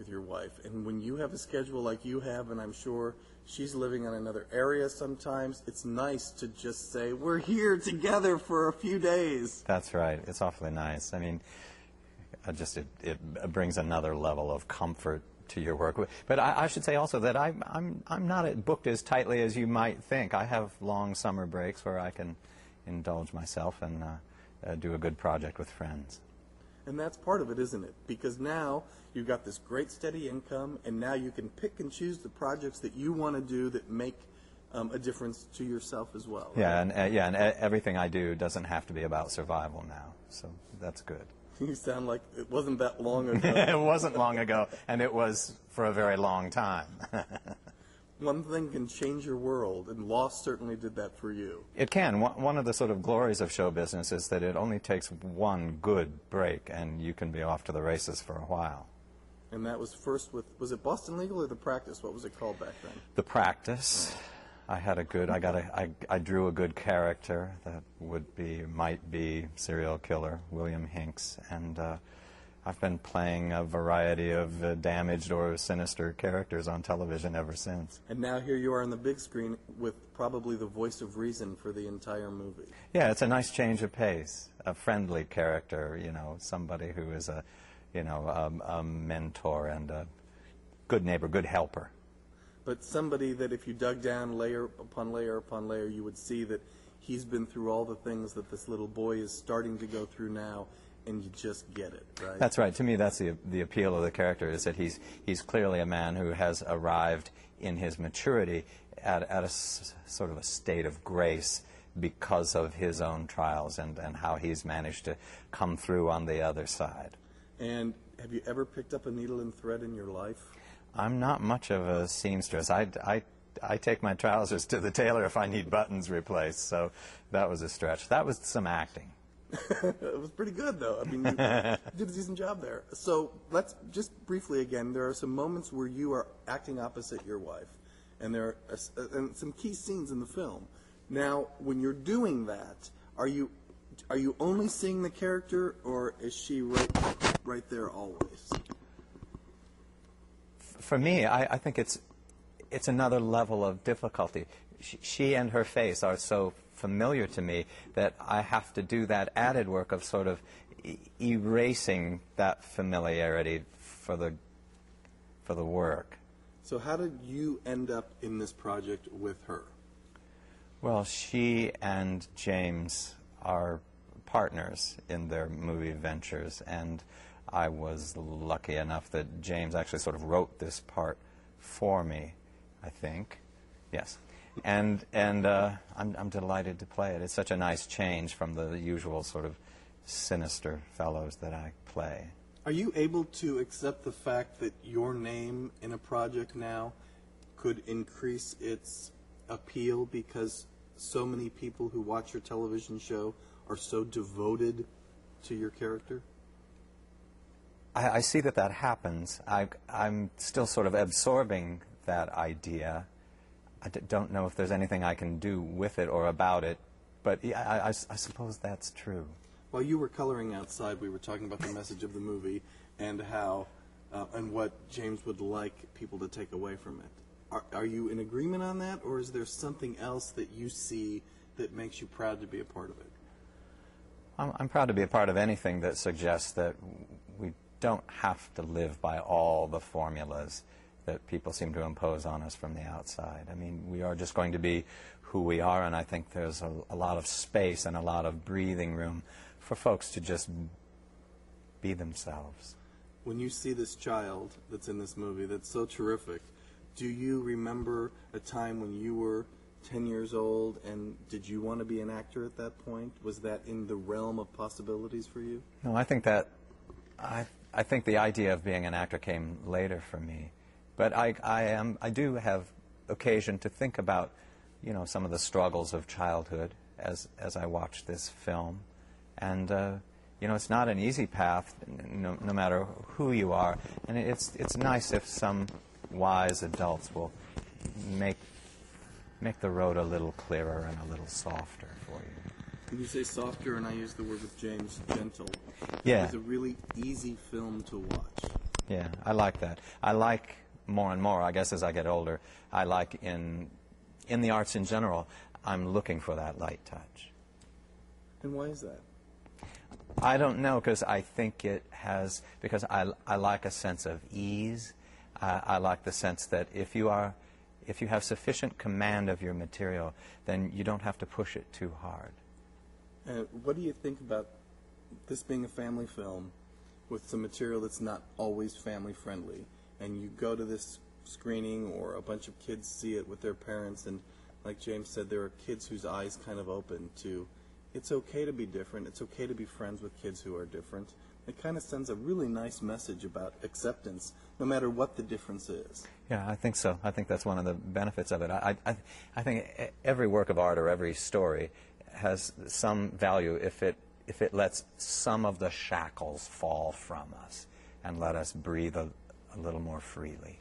with your wife. And when you have a schedule like you have, and I'm sure she's living in another area sometimes, it's nice to just say, we're here together for a few days. That's right. It's awfully nice. I mean, it brings another level of comfort to your work. But I should say also that I'm not booked as tightly as you might think. I have long summer breaks where I can indulge myself and do a good project with friends. And that's part of it, isn't it? Because now you've got this great steady income, and now you can pick and choose the projects that you want to do that make a difference to yourself as well. Right? Yeah, and everything I do doesn't have to be about survival now, so that's good. You sound like it wasn't that long ago. It wasn't long ago, and it was for a very long time. One thing can change your world, and Lost certainly did that for you. It can. One of the sort of glories of show business is that it only takes one good break, and you can be off to the races for a while. And that was first with, was it Boston Legal or The Practice? What was it called back then? The Practice. I drew a good character that might be serial killer, William Hinks, and I've been playing a variety of damaged or sinister characters on television ever since. And now here you are on the big screen with probably the voice of reason for the entire movie. Yeah, it's a nice change of pace. A friendly character, somebody who is a mentor and a good neighbor, good helper. But somebody that if you dug down layer upon layer upon layer, you would see that he's been through all the things that this little boy is starting to go through now, and you just get it, right? That's right. To me, that's the appeal of the character, is that he's clearly a man who has arrived in his maturity at a sort of a state of grace because of his own trials and how he's managed to come through on the other side. And have you ever picked up a needle and thread in your life? I'm not much of a seamstress. I take my trousers to the tailor if I need buttons replaced, so that was a stretch. That was some acting. It was pretty good, though. I mean, you did a decent job there. So let's just briefly again, there are some moments where you are acting opposite your wife, and there are some key scenes in the film. Now, when you're doing that, are you only seeing the character, or is she right there always? For me, I think it's another level of difficulty. She and her face are so familiar to me that I have to do that added work of sort of erasing that familiarity for the work. So how did you end up in this project with her? Well, she and James are partners in their movie ventures, and I was lucky enough that James actually sort of wrote this part for me, I think. Yes. And I'm delighted to play it. It's such a nice change from the usual sort of sinister fellows that I play. Are you able to accept the fact that your name in a project now could increase its appeal because so many people who watch your television show are so devoted to your character? I see that happens. I'm still sort of absorbing that idea. I don't know if there's anything I can do with it or about it, but I suppose that's true. While you were coloring outside, we were talking about the message of the movie and how and what James would like people to take away from it. Are you in agreement on that, or is there something else that you see that makes you proud to be a part of it? I'm proud to be a part of anything that suggests that we don't have to live by all the formulas that people seem to impose on us from the outside. I mean, we are just going to be who we are, and I think there's a lot of space and a lot of breathing room for folks to just be themselves. When you see this child that's in this movie that's so terrific, do you remember a time when you were 10 years old, and did you want to be an actor at that point? Was that in the realm of possibilities for you? No, I think the idea of being an actor came later for me. But I do have occasion to think about, some of the struggles of childhood as I watch this film. And, it's not an easy path, no matter who you are. And it's nice if some wise adults will make the road a little clearer and a little softer for you. When you say softer, and I use the word with James, gentle, yeah. It was a really easy film to watch. Yeah, I like that. I like more and more, I guess, as I get older, I like in the arts in general, I'm looking for that light touch. And why is that? I don't know, because I think it has, because I like a sense of ease. I like the sense that if you have sufficient command of your material, then you don't have to push it too hard. And what do you think about this being a family film with some material that's not always family friendly, and you go to this screening or a bunch of kids see it with their parents, and like James said, there are kids whose eyes kind of open to it's okay to be different, it's okay to be friends with kids who are different. It kind of sends a really nice message about acceptance, no matter what the difference is. Yeah, I think so. I think that's one of the benefits of it. I think every work of art or every story has some value if it lets some of the shackles fall from us and let us breathe a little more freely.